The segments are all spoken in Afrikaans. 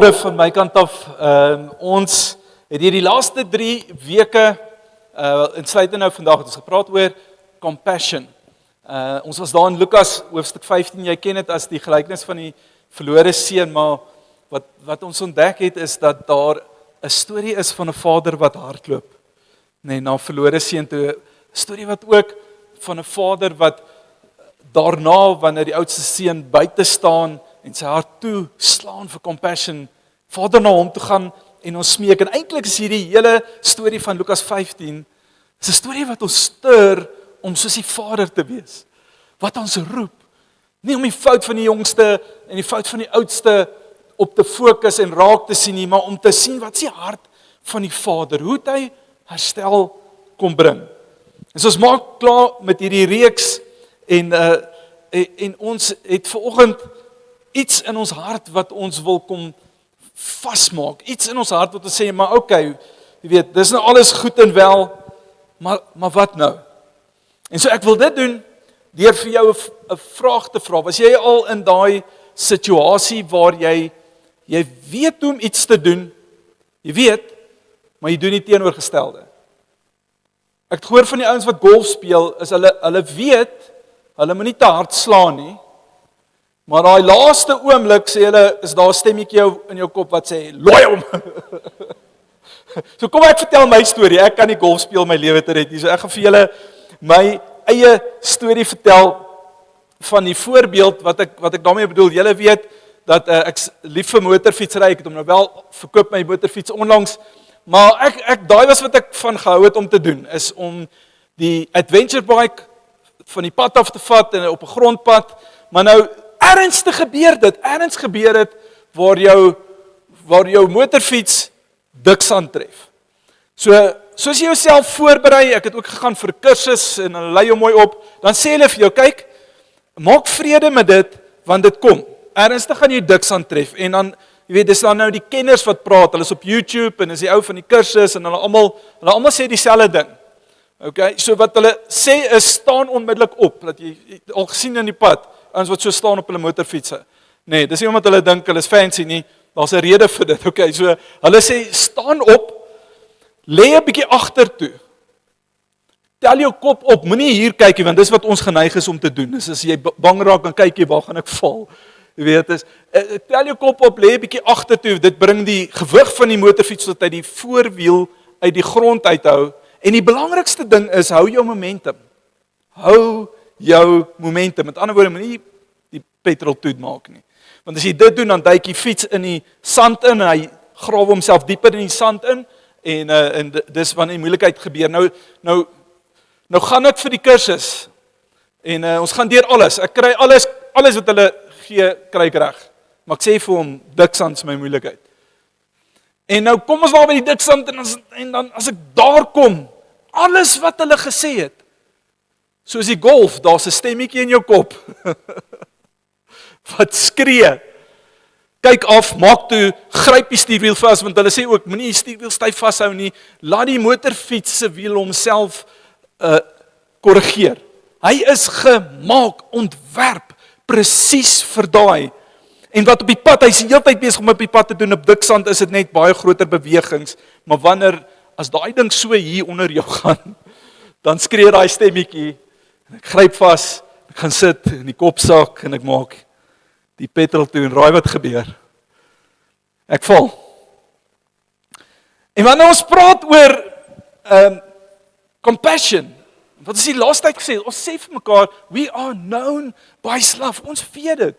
Goeiemôre van my kant af. Ons het hier die laaste 3 weke, insluitend nou vandag, het ons gepraat oor compassion. Ons was daar in Lukas hoofstuk 15, jy ken dit as die gelykenis van die verlore seun, maar wat ons ontdek het is dat daar 'n storie is van 'n vader wat hardloop, na 'n verlore seun toe. 'n Storie wat ook van 'n vader wat daarna, wanneer die oudste seun buite staan en sy hart toe slaan vir compassion, vader na hom toe gaan en ons smeek. En eintlik is hierdie hele storie van Lukas 15 is 'n storie wat ons stuur om soos die vader te wees. Wat ons roep, nie om die fout van die jongste en die fout van die oudste op te fokus en raak te sien nie, maar om te sien wat is die hart van die vader, hoe het hy herstel kom bring. En so ons maak klaar met hierdie reeks en ons het vanoggend iets in ons hart wat ons wil kom vasmaak, iets in ons hart wat ons sê, maar okay, jy weet, dis nou alles goed en wel, maar wat nou? En so ek wil dit doen deur vir jou 'n vraag te vra. Was jy al in daai situasie waar jy weet hoe om iets te doen, jy weet, maar jy doen die teenoorgestelde? Ek het gehoor van die ouens wat golf speel, is hulle weet, hulle moet nie te hard slaan nie, maar daai laaste oomblik sê hulle, is daar 'n stemmetjie in jou kop wat sê, looi hom! So kom ek vertel my storie, ek kan nie golf speel my lewe te red nie, so ek gaan vir julle my eie storie vertel van die voorbeeld wat ek daarmee bedoel. Julle weet dat ek lief vir motorfietsry, ek het hom nou wel verkoop my motorfiets onlangs, maar ek daai was wat ek van gehou het om te doen, is om die adventure bike van die pad af te vat en op 'n grondpad, maar nou ergens gebeur dit waar jou motorfiets diksand tref. So soos jy jouself voorberei, ek het ook gegaan vir 'n kursus en hulle lei jou mooi op, dan sê hulle vir jou, kyk, maak vrede met dit, want dit kom. Ernstig gaan jy diksand tref, en dan, jy weet, dis dan nou die kenners wat praat, hulle is op YouTube, en is die ou van die kursus, en hulle almal sê dieselfde ding. Okay, so wat hulle sê is, staan onmiddellik op, dat jy al gesien in die pad, ouens wat so staan op hulle motorfietsse. Nee, dis nie omdat hulle dink hulle is fancy nie, daar's 'n rede vir dit. Okay, so hulle sê, staan op, lê 'n bietjie agtertoe. Tel jou kop op, moenie hier kyk nie, want dis wat ons geneig is om te doen. Dis as jy bang raak, dan kyk jy, waar gaan ek val? Jy weet, tel jou kop op, lê 'n bietjie agtertoe. Dit bring die gewig van die motorfiets tot hy die voorwiel uit die grond uithou. En die belangrikste ding is, hou jou momentum. Hou jou momentum. Met ander woorde, moenie die petrol toet maak nie. Want as jy dit doen, dan duik die fiets in die sand in, en hy grawe homself dieper in die sand in, en dis wanneer die moeilikheid gebeur. Nou gaan ek vir die kursus, en ons gaan deur alles. Ek kry alles wat hulle gee, kry ek reg. Maar ek sê vir hom, diksand is my moeilikheid. En nou kom ons daar by die diksand, en dan as ek daar kom, alles wat hulle gesê het, soos die golf, daar's 'n stemmetjie in jou kop, wat skree, kyk af, maak toe, gryp die stuurwiel vas, want hulle sê ook, moenie die stuurwiel styf vashou nie, laat die motorfiets se wiel homself korrigeer. Hy is gemaak, ontwerp, presies vir daai. En wat op die pad, hy is die hele tyd besig om op die pad te doen, op diksand is dit net baie groter bewegings, maar as daai ding so hier onder jou gaan, dan skree daai stemmetjie, en ek gryp vas, ek gaan sit in die kopsak, en ek maak die petrol toe, en raai wat gebeur. Ek val. En wanneer ons praat oor compassion, wat is die laaste tyd gesê, ons sê vir mekaar, we are known by his love, ons weet dit.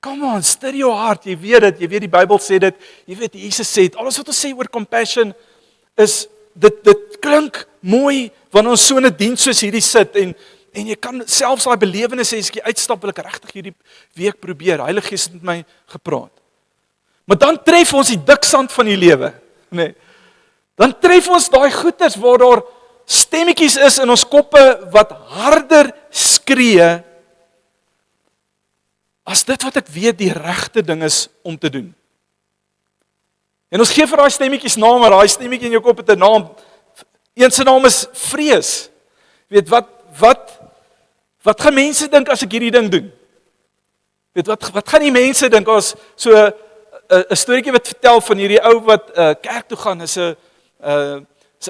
Come on, stir jou hart, jy weet dit, jy weet die Bybel sê dit, jy weet Jesus sê dit, alles wat ons sê oor compassion, is, dit klink mooi, wanneer ons so in 'n diens soos hierdie sit, en jy kan selfs daai belewenis hê, as jy uitstap, wil ek regtig hierdie week probeer, Heilige Gees het met my gepraat. Maar dan tref ons die diksand van die lewe, nee. Dan tref ons daai goeters, waar daar stemmetjies is in ons koppe, wat harder skree, as dit wat ek weet die regte ding is om te doen. En ons gee vir daai stemmetjies naam, maar daai stemmetjie in jou kop het 'n naam. Een se naam is vrees. Weet wat gaan mense dink as ek hierdie ding doen? Weet wat gaan die mense dink as so 'n storieetjie wat vertel van hierdie ou wat kerk toe gaan, is 'n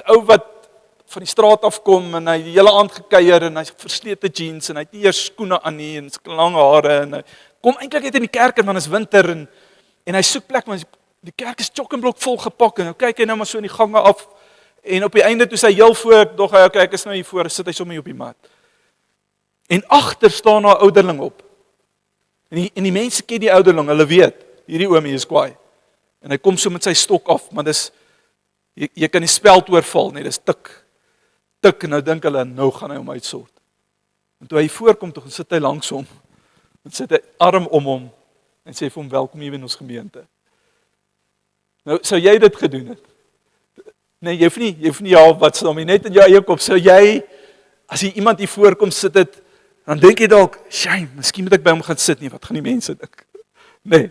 ou wat van die straat afkom en hy die hele aand gekuier en hy het verslete jeans en hy het nie eers skoene aan nie en lang hare en hy kom eintlik net in die kerk en dan is winter en hy soek plek, maar die kerk is chock-en-blok vol gepak en nou kyk hy nou maar so in die gange af en op die einde toe sy heel voor, dog hy, okay, ek is nou hier voor, sit hy sommer hier op die mat. En agter staan daar 'n ouderling op. En die mense ken die ouderling, hulle weet, hierdie oomie is kwaai. En hy kom so met sy stok af, maar dis, jy kan die speld oorval, nee, dis tik, en nou dink hulle, nou gaan hy hom uitsort. En toe hy voorkom, toe sit hy langs hom, en sit hy arm om hom, en sê vir hom, welkom hier in ons gemeente. Nou, sou jy dit gedoen het? Nee, jy hoef nie ja, wat sal my net in jou eie kop, sou jy, as jy iemand hier voorkom sit het, dan dink jy dalk, shame, miskien moet ek by hom gaan sit nie, wat gaan die mense dink? Nee,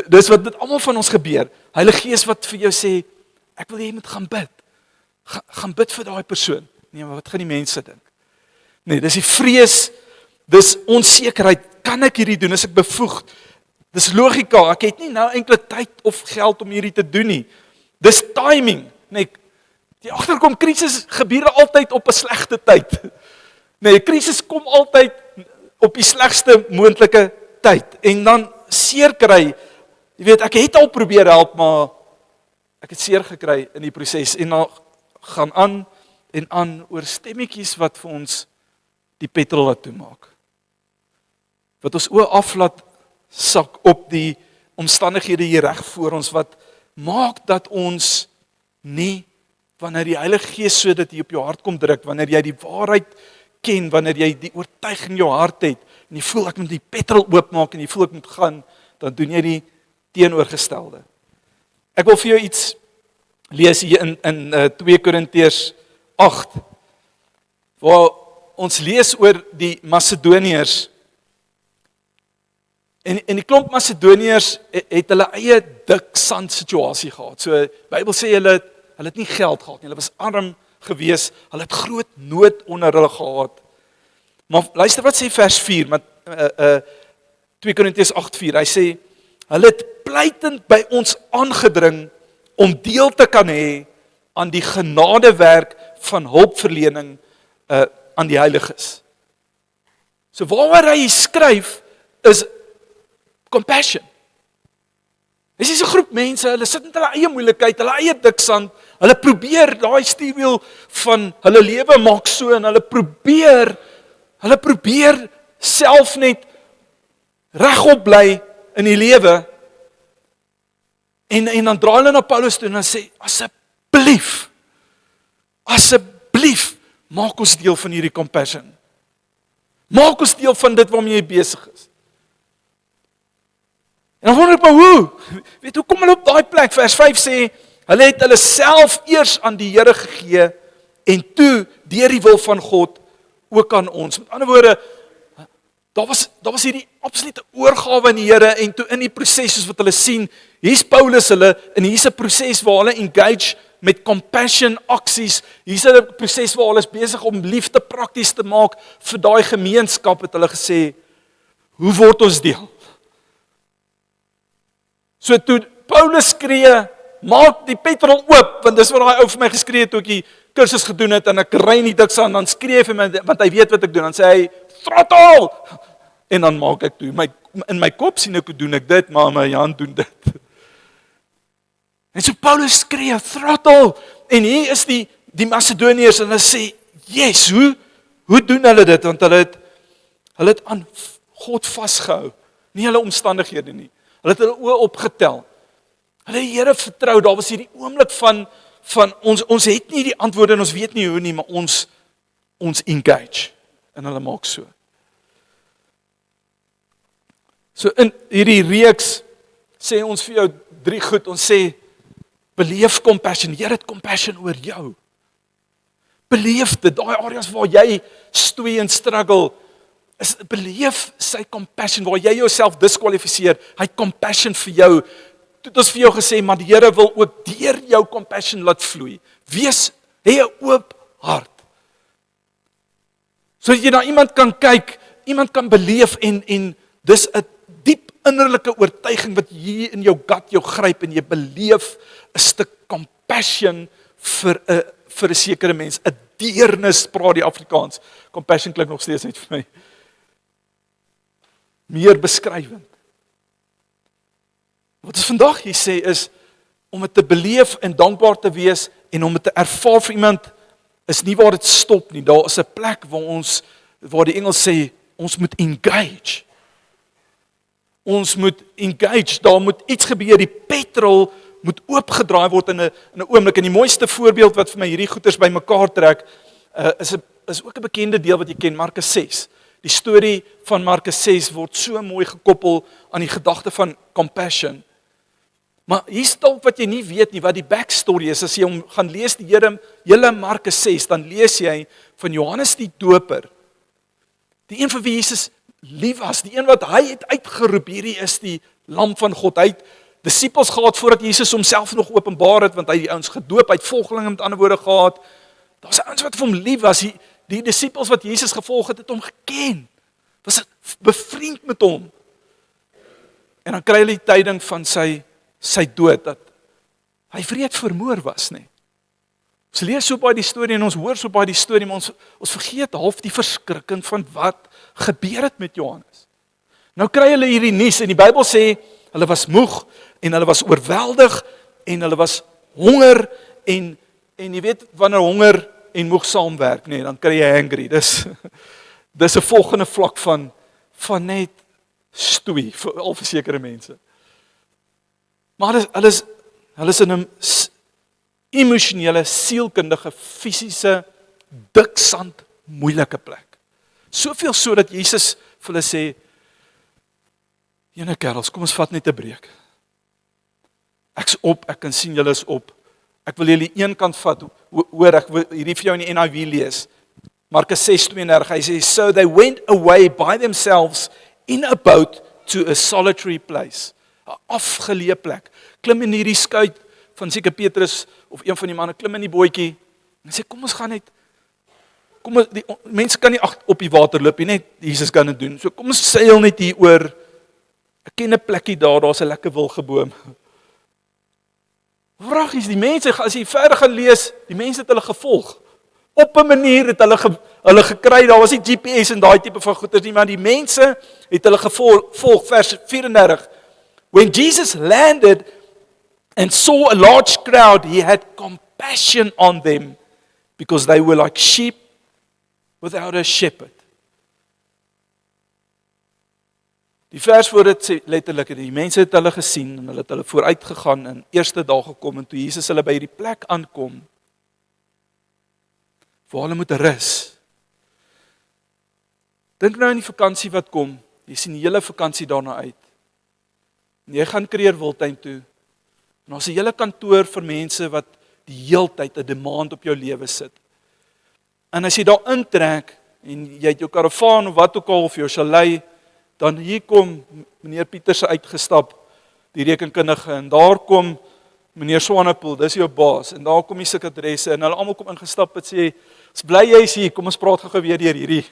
dis wat met almal van ons gebeur. Heilige Gees wat vir jou sê, ek wil jy moet gaan bid. Gaan bid vir daai persoon. Nee, maar wat gaan die mense dink? Nee, dis die vrees, dis onsekerheid, kan ek hierdie doen, is ek bevoegd? Dis logika, ek het nie nou eintlik tyd of geld om hierdie te doen nie. Dis timing, nee, die agterkom krisis gebeur altyd op 'n slegte tyd. Nee, krisis kom altyd op die slegste moontlike tyd en dan seer kry. Jy weet, ek het al probeer help, maar ek het seer gekry in die proses en dan gaan aan en aan oor stemmetjies wat vir ons die petrol laat toemaak. Wat ons oë af laat sak op die omstandighede hier reg voor ons wat maak dat ons nie wanneer die Heilige Gees so dit hier op jou hart kom druk, wanneer jy die waarheid ken, wanneer jy die oortuiging in jou hart het en jy voel ek moet die petrol oopmaak en jy voel ek moet gaan, dan doen jy die teenoorgestelde. Ek wil vir jou iets lees hier in 2 Korintiërs 8 waar ons lees oor die Macedoniërs. En die klomp Macedoniërs het hulle eie dik sand situasie gehad. So die Bybel sê hulle het nie geld gehad nie. Hulle was arm gewees. Hulle het groot nood onder hulle gehad. Maar luister wat sê vers 4 met 2 Korintiërs 8:4. Hy sê hulle het pleitend by ons aangedring om deel te kan hê aan die genadewerk van hulpverlening aan die heiliges. So waaroor hy skryf is compassion. Dis is 'n groep mense, hulle sit met hulle eie moeilikheid, hulle eie diksand, hulle probeer daai stuurwiel van hulle lewe maak so en hulle probeer self net regop bly in die lewe. En dan draai hulle na Paulus toe en dan sê, asseblief, maak ons deel van hierdie compassion. Maak ons deel van dit waarmee jy besig is. En dan wonder ek maar hoe kom hulle op daai plek? Vers 5 sê, hulle het hulle self eers aan die Here gegee en toe deur die wil van God ook aan ons. Met ander woorde, daar was hierdie absolute oorgawe aan die Here en toe in die proses soos wat hulle sien, hier's Paulus hulle en hier's 'n proses waar hulle engage met compassion aksies. Hier's 'n proses waar hulle is besig om liefde prakties te maak vir daai gemeenskap, het hulle gesê, hoe word ons deel? So toe Paulus skree, maak die petrol oop, want dis wat daai ou vir my geskree het toe ek die kursus gedoen het en ek ry nie diks aan, dan skree hy vir my, want hy weet wat ek doen, dan sê hy, throttle! En dan maak ek toe, in my kop sien ek hoe doen ek dit, maar my hand doen dit. En so Paulus skree, throttle! En hier is die Macedoniërs en hulle sê, yes, hoe doen hulle dit? Want hulle het aan God vasgehou, nie hulle omstandighede nie. Hulle het hulle oë opgetel. Hulle die Here vertrou, daar was hierdie oomblik van ons het nie die antwoorde en ons weet nie hoe nie, maar ons engage. En hulle maak so. So in hierdie reeks sê ons vir jou 3 goed, ons sê, beleef compassion, Here het compassion oor jou. Beleef dit, daai areas waar jy stoei en struggle, beleef sy compassion, waar jy jouself diskwalifiseer, hy het compassion vir jou. Toe het ons vir jou gesê, maar die Here wil ook deur jou compassion laat vloei. Hê 'n oop hart. So dat jy na iemand kan kyk, iemand kan beleef en dis 'n diep innerlike oortuiging wat hier in jou gut jou gryp en jy beleef 'n stuk compassion vir 'n sekere mens, 'n deernis, praat die Afrikaans. Compassion klink nog steeds net vir my meer beskrywend. Wat ons vandag hier sê is, om dit te beleef en dankbaar te wees, en om dit te ervaar vir iemand, is nie waar dit stop nie. Daar is 'n plek waar die Engels sê, ons moet engage. Ons moet engage, daar moet iets gebeur, die petrol moet oopgedraai word in 'n oomblik. En die mooiste voorbeeld wat vir my hierdie goeters bymekaar trek, is ook 'n bekende deel wat jy ken, Markus 6. Die storie van Markus 6 word so mooi gekoppel aan die gedagte van compassion. Maar hier dalk wat jy nie weet nie, wat die backstory is. As jy hom gaan lees die hele Markus 6, dan lees jy van Johannes die Doper. Die een vir wie Jesus lief was, die een wat hy het uitgeroep, hierdie is die lam van God. Hy het disippels gehad voordat Jesus homself nog openbaar het, want hy het die ouens gedoop, hy het volgelinge met ander woorde gehad. Daar's ouens wat vir hom lief was, die disippels wat Jesus gevolg het hom geken, was bevriend met hom. En dan kry hulle die tyding van sy dood, dat hy wreed vermoor was, nie. Ons lees so baie die storie en ons hoor so baie die storie, maar ons vergeet half die verskrikking van wat gebeur het met Johannes. Nou kry hulle hierdie nuus en die Bybel sê, hulle was moeg en hulle was oorweldig en hulle was honger en jy weet, wanneer honger en moeg saamwerk, nee, dan kry jy hangry. Dis 'n volgende vlak van net stoei, vir sekere mense. Maar hulle is in 'n emosionele, sielkundige, fisiese, diksand, moeilike plek. Soveel so dat Jesus vir hulle sê, julle kerels, kom ons vat net 'n breek. Ek's op, ek kan sien julle is op. Ek wil julle een kant vat, hoor, ek wil hierdie vir jou in die NIV lees. Markus 6:32, hy sê, so they went away by themselves in a boat to a solitary place. 'n Afgeleë plek. Klim in hierdie skuit van seker Petrus of een van die manne, klim in die bootjie en sê, kom ons gaan net, die mense kan nie op die water loop nie, net Jesus kan dit doen. So kom ons seil net hier oor. Ek ken 'n plekkie daar's 'n lekker wilgeboom. Vraag is, die mense, as jy verder gaan lees, die mense het hulle gevolg. Op 'n manier het hulle gekry, daar was nie GPS en daai tipe van goeders nie, maar die mense het hulle gevolg, vers 34. When Jesus landed and saw a large crowd, he had compassion on them because they were like sheep without a shepherd. Die vers voor dit sê letterlik, die mense het hulle gesien en hulle het hulle vooruit gegaan en eerste dag gekom en toe Jesus hulle by hierdie plek aankom, waar hulle moet rus. Dink nou aan die vakansie wat kom, jy sien die hele vakansie daarna uit. En jy gaan Kreerwiltuin toe, en daar's 'n hele kantoor vir mense wat die heeltyd 'n demand op jou lewe sit. En as jy daar intrek, en jy het jou karavaan of wat ook al, of jou chalet, dan hier kom meneer Pieterse uitgestap, die rekenkundige, en daar kom meneer Swanepoel, dis jou baas, en daar kom die sekretaresse, en hulle almal kom ingestap en sê, ons bly jy's hier, kom ons praat gou weer deur hierdie.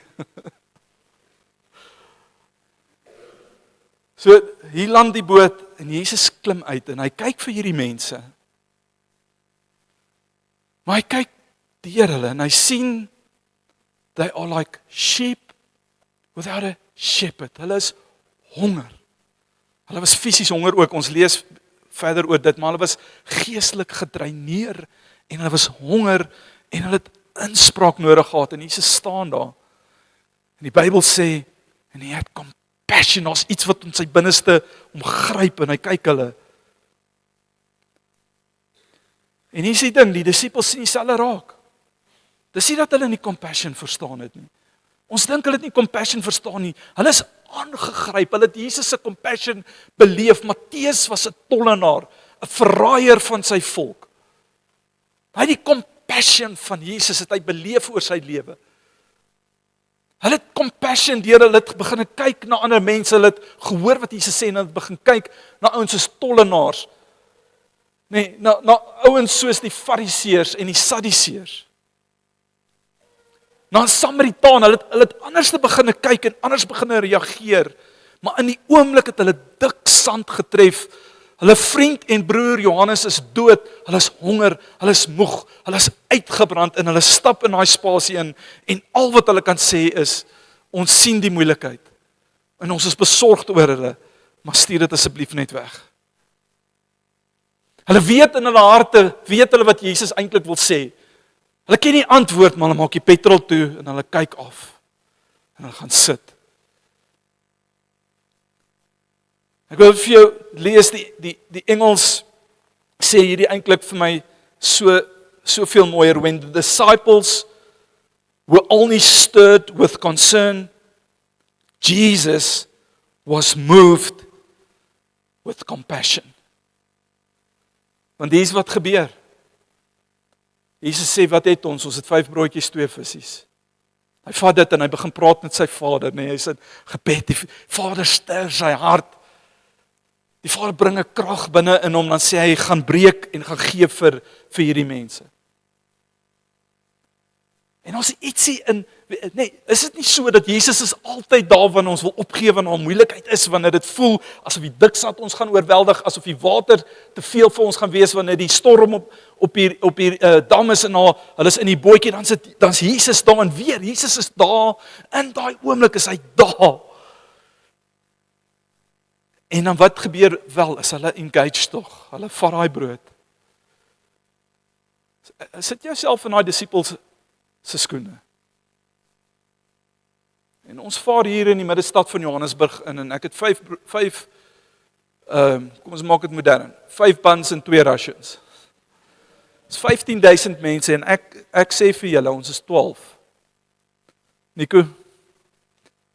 So, hier land die boot, en Jesus klim uit, en hy kyk vir hierdie mense. Maar hy kyk deur hulle, en hy sien, they are like sheep without a shepherd. Hulle is honger. Hulle was fisies honger ook, ons lees verder oor dit, maar hulle was geestelik gedreineer, en hulle was honger, en hulle het inspraak nodig gehad, en Jesus staan daar. En die Bybel sê, en hy het compassion, daar's iets wat in sy binneste omgryp, en hy kyk hulle. En hier is die ding, die disippels sien dieselfde raak. Dis nie dat hulle nie compassion verstaan het nie. Ons dink hulle het nie compassion verstaan nie. Hulle is aangegryp, hulle het Jesus se compassion beleef. Matteus was 'n tollenaar, 'n verraaier van sy volk. Hy het die compassion van Jesus het hy beleef oor sy lewe. Hulle het compassion deur hulle het begin kyk na ander mense, hulle het gehoor wat Jesus sê en hulle het begin kyk na ouens soos tollenaars. Nee, na ouens soos die Fariseërs en die Sadduseërs. Na 'n Samaritaan, hulle het anders te begin kyk en anders begin reageer. Maar in die oomblik het hulle dik sand getref. Hulle vriend en broer Johannes is dood, hulle is honger, hulle is moeg, hulle is uitgebrand en hulle stap in daai spasie in en al wat hulle kan sê is, ons sien die moeilikheid en ons is besorgd oor hulle, maar stuur dit asseblief net weg. Hulle weet in hulle harte, weet hulle wat Jesus eintlik wil sê. Hulle ken nie antwoord, maar hulle maak die petrol toe en hulle kyk af en hulle gaan sit. Ek wil vir jou lees die Engels sê hierdie eintlik vir my soveel mooier. When the disciples were only stirred with concern, Jesus was moved with compassion. Want dis wat gebeur. Jesus sê, wat het ons? Ons het 5 broodjies, 2 visse. Hy vat dit en hy begin praat met sy Vader, nee, hy sê gebed, die Vader ster sy hart. Die Vader bring 'n krag binne in hom, dan sê hy gaan breek en gaan gee vir hierdie mense. En ons ietsie in, nee, is dit nie so dat Jesus is altyd daar wanneer ons wil opgee, wanneer daar moeilikheid is, wanneer dit voel asof die diksand ons gaan oorweldig, asof die water te veel vir ons gaan wees, wanneer die storm op die dam is en hulle is in die bootjie, dan is Jesus daar en weer, Jesus is daar, in daai oomblik is hy daar. En dan wat gebeur wel, is hulle engaged tog, hulle vat daai brood. Sit jouself in daai disippels se skoene. En ons vaar hier in die middestad van Johannesburg in, en ek het 5 kom ons maak dit modern, 5 buns en 2 rations. Dis 15,000 mense en ek sê vir julle, ons is 12. Nico,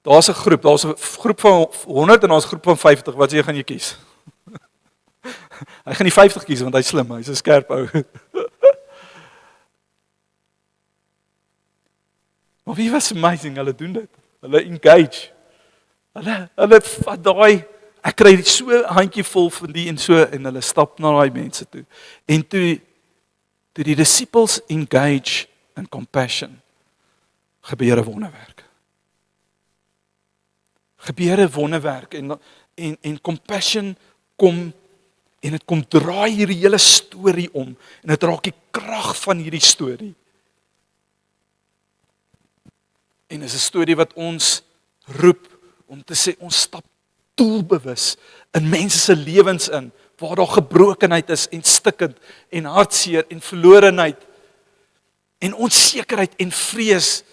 daar's 'n groep van 100 en daar's 'n groep van 50, wat sê jy gaan jy kies? Hy gaan die 50 kies, want hy's slim, hy's 'n skerp ou. Maar wie was amazing, hulle doen dit. Hulle engage. Hulle vat daai, ek kry so 'n handjie vol van die en so, en hulle stap na daai mense toe. En toe die disciples engage in compassion, gebeur 'n wonderwerk. Gebeur 'n wonderwerk en compassion kom en dit kom draai hierdie hele storie om en dit raak die krag van hierdie storie. En is 'n storie wat ons roep om te sê ons stap doelbewus in mense se lewens in waar daar gebrokenheid is en stikkend en hartseer en verlorenheid en onsekerheid en vrees.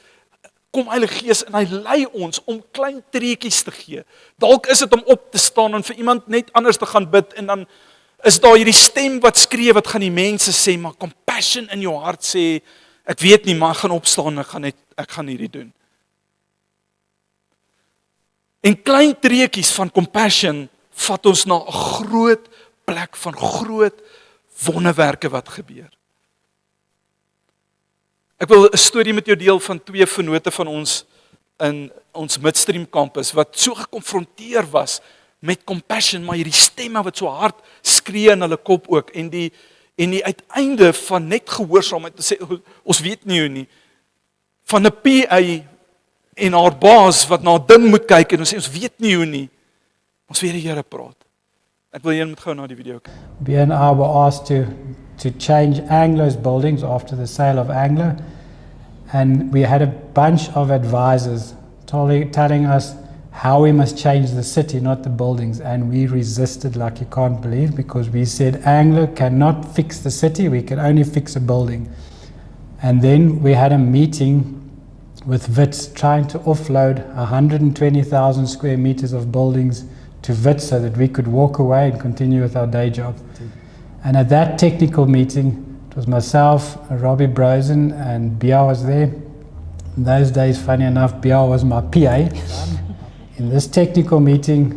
Kom Heilige Gees en hy lei ons om klein treetjies te gee. Dalk is dit om op te staan en vir iemand net anders te gaan bid en dan is daar hierdie stem wat skree, wat gaan die mense sê, maar compassion in jou hart sê, ek weet nie, maar ek gaan opstaan en ek gaan hierdie doen. En klein treetjies van compassion vat ons na 'n groot plek van groot wonderwerke wat gebeur. Ek wil 'n storie met jou deel van 2 vennote van ons in ons Midstream kampus wat so gekonfronteer was met compassion, maar hierdie stemme wat so hard skree in hulle kop ook en die uiteinde van net gehoorsaamheid te sê ons weet nie hoe nie, van 'n PA en haar baas wat na 'n ding moet kyk en ons sê ons weet nie hoe nie. Ons weet die Here praat. Ek wil julle moet gou na die video kyk. B and I were asked to change Anglo's buildings after the sale of Anglo, and we had a bunch of advisors telling us how we must change the city, not the buildings, and we resisted like you can't believe, because we said Anglo cannot fix the city, we can only fix a building. And then we had a meeting with Wits trying to offload 120,000 square meters of buildings to Wits so that we could walk away and continue with our day job. And at that technical meeting, it was myself, Robbie Brosen, and Bia was there. In those days, funny enough, Bia was my PA. In this technical meeting,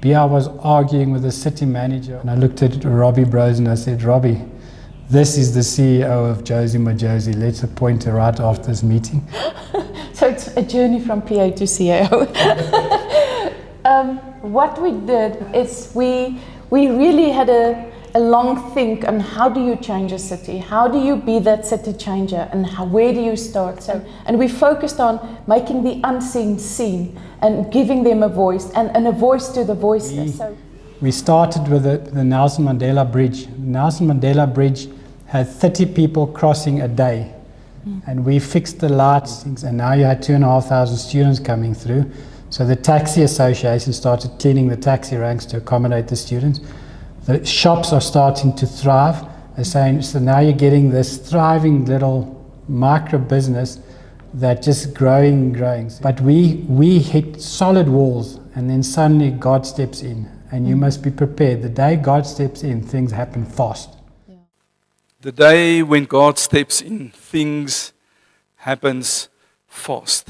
Bia was arguing with the city manager. And I looked at Robbie Brosen and I said, Robbie, this is the CEO of Josie Majosi. Let's appoint her right after this meeting. So it's a journey from PA to CEO. What we did is we really had a long think on how do you change a city? How do you be that city changer? And where do you start? And we focused on making the unseen seen and giving them a voice and a voice to the voiceless. We started with the Nelson Mandela Bridge. Nelson Mandela Bridge had 30 people crossing a day. And we fixed the lights, and now you had 2,500 students coming through. So the taxi association started cleaning the taxi ranks to accommodate the students. The shops are starting to thrive. They're saying, so now you're getting this thriving little micro business that just growing. But we hit solid walls, and then suddenly God steps in. And you must be prepared. The day God steps in, things happen fast. The day when God steps in, things happens fast.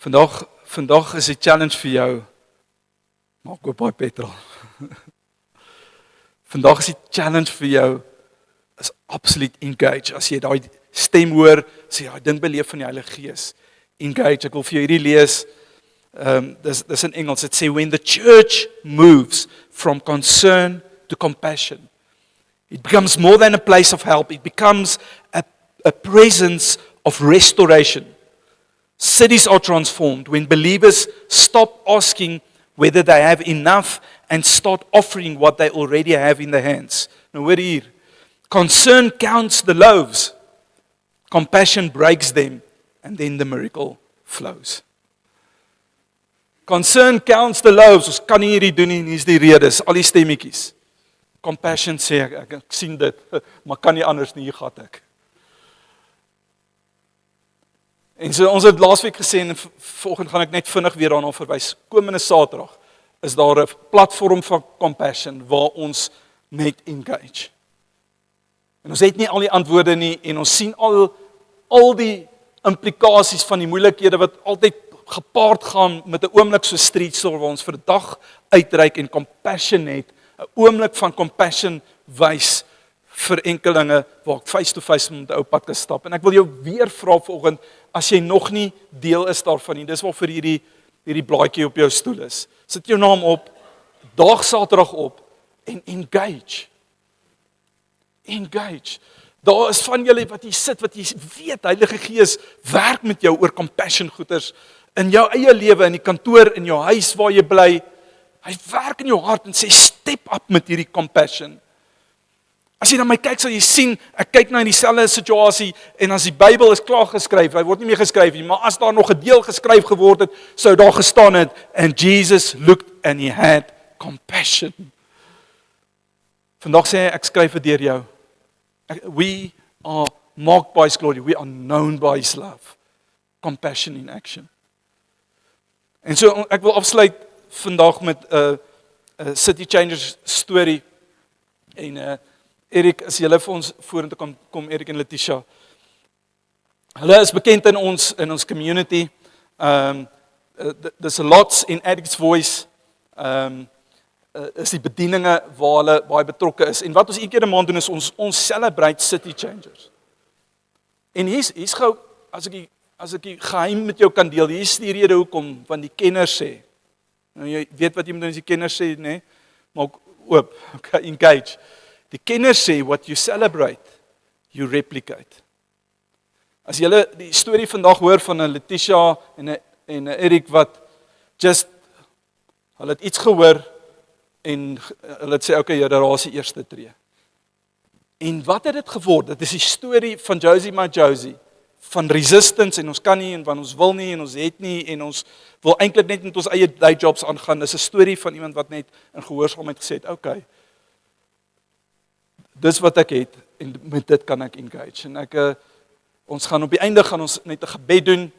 Vandag is die challenge vir jou, maak oop baie petrol. Vandag is die challenge vir jou, is absoluut engage. As jy daai stem hoor, as jy daai ding beleef van die Heilige Gees, engage. Ek wil vir jou hierdie lees, dis in Engels, it sê, when the church moves from concern to compassion, it becomes more than a place of help. It becomes a presence of restoration. Cities are transformed when believers stop asking whether they have enough and start offering what they already have in their hands. Nou hoor hier, concern counts the loaves, compassion breaks them, and then the miracle flows. Concern counts the loaves, ons kan nie hierdie doen nie, hier is die redes, al die stemmetjies. Compassion sê ek sien dit, maar kan nie anders nie, hier gaat ek. En so ons het laasweek gesê, en volgende gaan ek net vinnig weer daarna verwys, komende Saterdag is daar 'n platform van compassion waar ons net engage. En ons het nie al die antwoorde nie, en ons sien al die implikasies van die moeilikhede wat altyd gepaard gaan met 'n oomblik so street store waar ons vir 'n dag uitreik en compassion het, 'n oomblik van compassion wys vir enkelinge waar ek face to face met 'n ou pad kan stap. En ek wil jou weer vra vanoggend, as jy nog nie deel is daarvan nie, dis waarvoor hierdie blaadjie op jou stoel is. Sit jou naam op, daag Saterdag op en engage. Engage. Daar is van julle wat hier sit, wat jy weet, Heilige Gees werk met jou oor compassion goeders in jou eie lewe, in die kantoor, in jou huis waar jy bly. Hy werk in jou hart en sê, step up met hierdie compassion. As jy na my kyk, sal jy sien, ek kyk na dieselfde situasie, en as die Bybel is klaar geskryf, hy word nie meer geskryf nie, maar as daar nog 'n deel geskryf geword het, sou daar gestaan het, and Jesus looked and he had compassion. Vandag sê hy, ek skryf dit deur jou. We are marked by his glory, we are known by his love. Compassion in action. En so, ek wil afsluit vandag met 'n City Changers storie, en Erik, as julle vir ons vorentoe kom, Erik en Letitia. Hulle is bekend in ons community. There's a lots in Eric's voice. Is die bedieninge waar hulle baie betrokke is. En wat ons een keer 'n maand doen is ons celebrate City Changers. En hier's gou, as ek die geheim met jou kan deel, hier is die rede hoekom, want die kenners sê. Nou jy weet wat jy moet doen as die kenners sê, nee? Maak oop, okay, engage. Die kenners sê, what you celebrate, you replicate. As julle die storie vandag hoor van 'n Letitia en 'n Erik wat hulle het iets gehoor en hulle het sê, okay, ja, daar is die eerste tree. En wat het dit geword? Dit is die storie van Josie my Josie, van resistance, en ons kan nie, en van ons wil nie, en ons het nie, en ons wil eintlik net met ons eie day jobs aangaan. Dis 'n storie van iemand wat net in gehoorsaamheid gesê het, okay, dis wat ek het, en met dit kan ek engage. En ons gaan op die einde gaan ons net 'n gebed doen.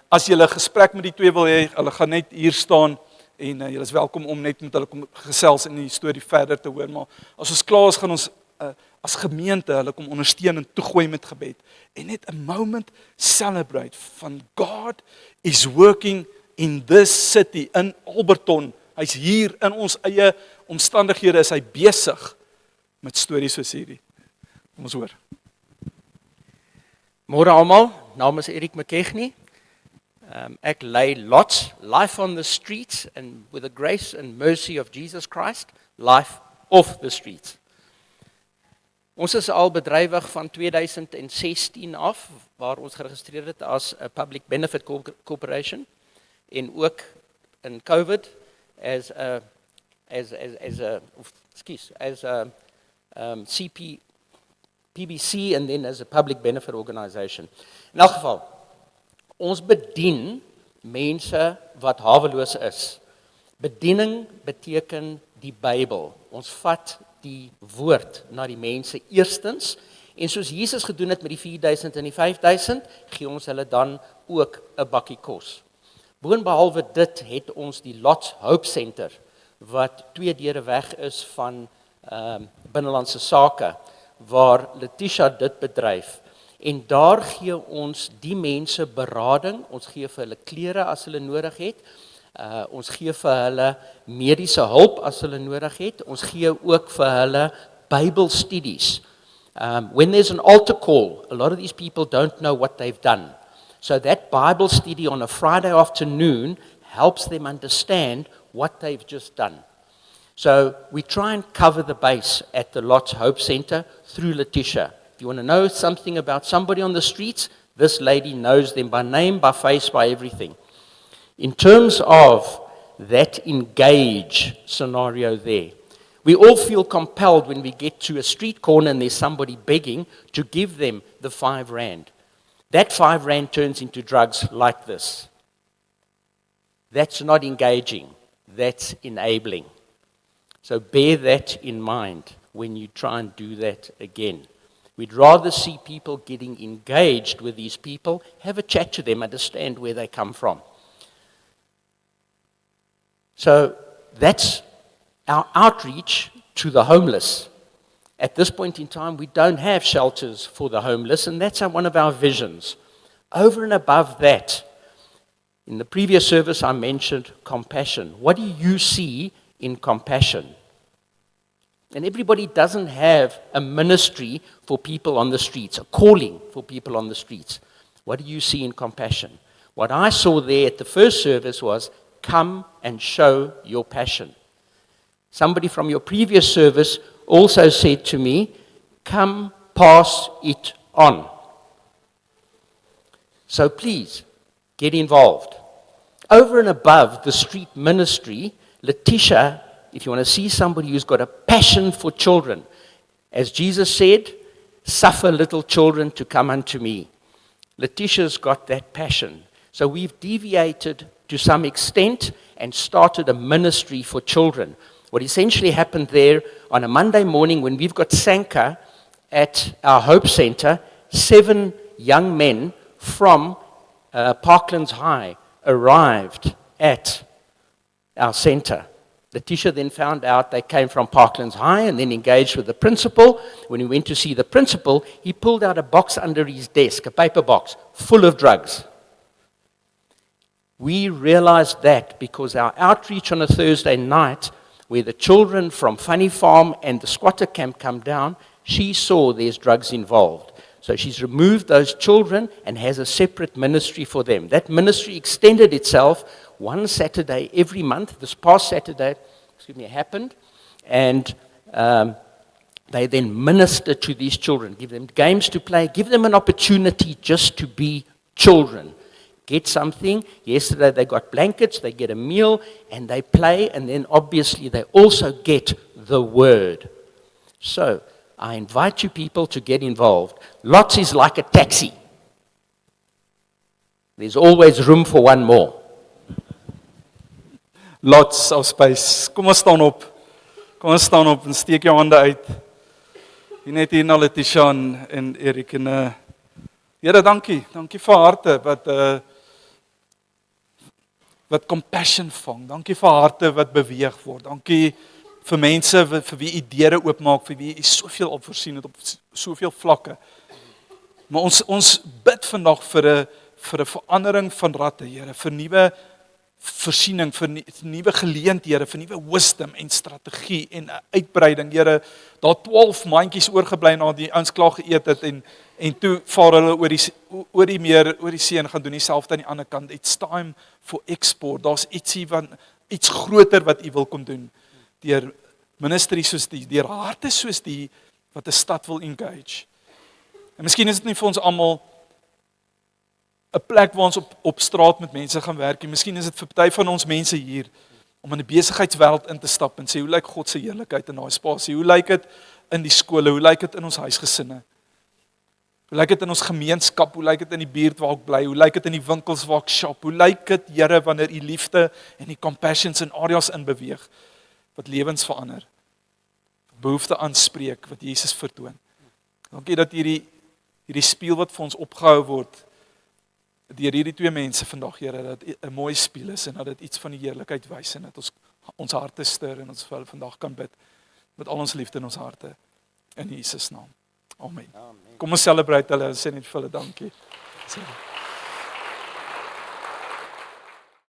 As jy 'n gesprek met die twee wil hê, hulle gaan net hier staan, en julle is welkom om net met hulle kom gesels en die storie verder te hoor. Maar as ons klaar is, gaan ons as gemeente hulle kom ondersteun en toegooi met gebed. En net 'n moment celebrate van God is working in this city, in Alberton. Hy's hier in ons eie omstandighede, is hy besig met stories soos hierdie. Kom ons hoor. Môre almal, naam is Erik McKechnie. Ek lei Lots, Life on the Streets, and with the grace and mercy of Jesus Christ, life off the streets. Ons is al bedrywig van 2016 af, waar ons geregistreer het as 'n Public Benefit Corporation, en ook in COVID as a PBC and then as a public benefit organisation. In elk geval, ons bedien mense wat haweloos is. Bediening beteken die Bybel. Ons vat die woord na die mense eerstens, en soos Jesus gedoen het met die 4000 en die 5000, gee ons hulle dan ook 'n bakkie kos. Boonbehalwe dit het ons die Lots Hope Center, wat 2 deure weg is van binnelandse sake, waar Letitia dit bedryf. En daar gee ons die mense berading, ons gee vir hulle klere as hulle nodig het, ons gee vir hulle mediese hulp as hulle nodig het, ons gee ook vir hulle Bybelstudies. When there's an altar call, a lot of these people don't know what they've done. So that Bible study on a Friday afternoon helps them understand what they've just done. So we try and cover the base at the Lots Hope Center through Letitia. If you want to know something about somebody on the streets, this lady knows them by name, by face, by everything. In terms of that engage scenario there, we all feel compelled when we get to a street corner and there's somebody begging to give them the R5. That R5 turns into drugs like this. That's not engaging, that's enabling. So bear that in mind when you try and do that again. We'd rather see people getting engaged with these people, have a chat to them, understand where they come from. So that's our outreach to the homeless. At this point in time, we don't have shelters for the homeless, and that's one of our visions. Over and above that, in the previous service I mentioned compassion. What do you see in compassion? And everybody doesn't have a ministry for people on the streets, a calling for people on the streets. What do you see in compassion? What I saw there at the first service was, come and show your passion. Somebody from your previous service also said to me, come pass it on. So please, get involved. Over and above the street ministry, Letitia, if you want to see somebody who's got a passion for children, as Jesus said, suffer little children to come unto me. Letitia's got that passion. So we've deviated to some extent and started a ministry for children. What essentially happened there on a Monday morning when we've got Sanka at our Hope Center, 7 young men from Parklands High arrived at our center. Letitia then found out they came from Parklands High and then engaged with the principal. When we went to see the principal, he pulled out a box under his desk, a paper box, full of drugs. We realized that because our outreach on a Thursday night, where the children from Funny Farm and the squatter camp come down, she saw there's drugs involved. So she's removed those children and has a separate ministry for them. That ministry extended itself one Saturday every month. This past Saturday, happened. And they then minister to these children, give them games to play, give them an opportunity just to be children. Get something. Yesterday they got blankets, they get a meal, and they play, and then obviously they also get the word. So, I invite you people to get involved. Lots is like a taxi. There's always room for one more. Lots of space. Kom ons staan op. Kom ons staan op en steek jou hande uit. Hier net hier na Letitia en Erik en Here, dankie. Dankie vir harte wat compassion vang. Dankie vir harte wat beweeg word. Dankie vir mense vir wie u deure oopmaak, vir wie u soveel opvoorsien het op soveel vlakke. Maar ons bid vandag vir 'n verandering van ratte, Here, vir nuwe voorsiening, vir nuwe geleenthede, vir nuwe wisdom en strategie en uitbreiding. Here, daar 12 mandjies oorgebly na die ouens klaar geëet het en toe vaar hulle oor die meer, oor die see en gaan doen dieselfde aan die ander kant. It's time for export. Daar's iets groter wat u wil kom doen deur ministry soos die, deur harte soos die, wat 'n stad wil engage. En miskien is dit nie vir ons almal 'n plek waar ons op straat met mense gaan werk nie. Miskien is dit vir party van ons mense hier, om in die besigheidswêreld in te stap en sê, hoe lyk God se heerlikheid in daai spasie? Hoe lyk dit in die skole? Hoe lyk dit in ons huisgesinne? Hoe lyk dit in ons gemeenskap? Hoe lyk dit in die buurt waar ek bly? Hoe lyk dit in die winkels waar ek shop? Hoe lyk dit, Here, wanneer u liefde en die compassions in areas inbeweeg, wat lewens verander, behoefte aanspreek, wat Jesus vertoon. Dankie dat hierdie spieël wat vir ons opgehou word, deur hierdie twee mense vandag, Here, dat 'n mooi spieël is en dat dit iets van die heerlikheid wys en dat ons harte stir en ons vir hulle vandag kan bid met al ons liefde in ons harte in Jesus naam. Amen. Kom ons celebrate hulle en sê net vir hulle dankie.